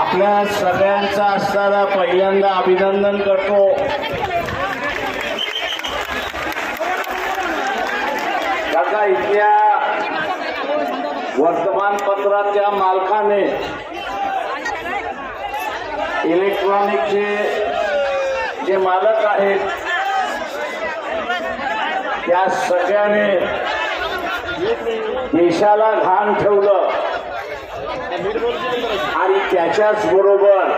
आपल्या सगळ्यांचा असताना पहिल्यांदा अभिनंदन करतो। काका इथल्या वर्तमानपत्राच्या मालकाने इलेक्ट्रॉनिकचे जे मालक आहेत त्या सगळ्याने देशाला घाण ठेवलं आणि त्याच्याच बरोबर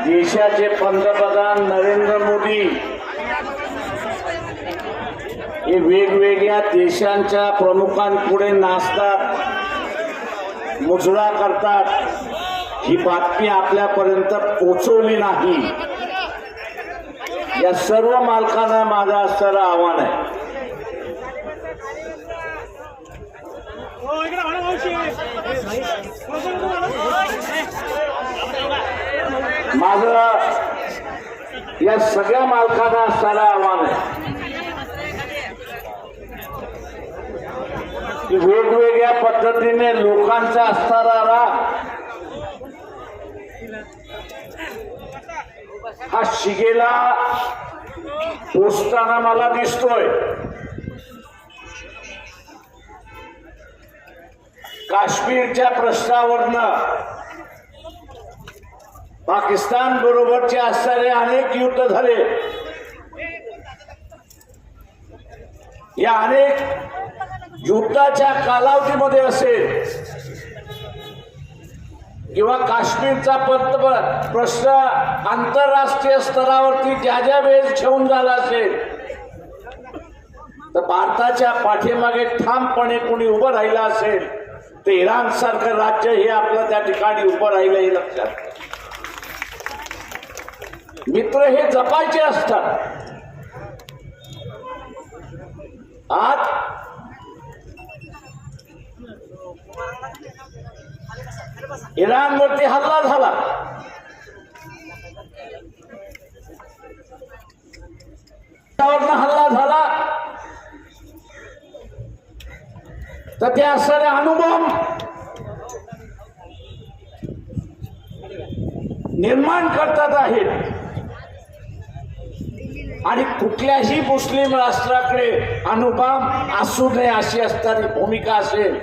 देशाचे पंतप्रधान नरेंद्र मोदी हे वेगवेगळ्या देशांच्या प्रमुखांपुढे नाचतात, मुजरा करतात, ही बातमी आपल्यापर्यंत पोहोचवली नाही। या सर्व मालकांना माझं असणारं आव्हान आहे, माझं या सगळ्या मालकांना असणारं आव्हान आहे की वेगवेगळ्या पद्धतीने लोकांचा असणारा राग हा शिगेला पोचताना मला दिसतोय। काश्मीरच्या प्रश्नावरनं पाकिस्तान बरोबरचे असणारे अनेक युद्ध झाले, या अनेक युद्धाच्या कालावधीमध्ये असेल किंवा काश्मीरचा प्रश्न आंतरराष्ट्रीय स्तरावरती ज्या ज्या वेळेस घेऊन झाला असेल तर भारताच्या पाठीमागे ठामपणे कोणी उभं राहिलं असेल तर इराण सारखं राज्य हे आपलं त्या ठिकाणी उभं राहिलं हे लक्षात। मित्र हे जपायचे असतात। आज इराणवरती हल्ला झाला, हल्ला झाला तर ते असणारे अणुबॉम्ब निर्माण करतात आहेत आणि कुठल्याही मुस्लिम राष्ट्राकडे अणुबॉम्ब असू नये अशी असणारी भूमिका असेल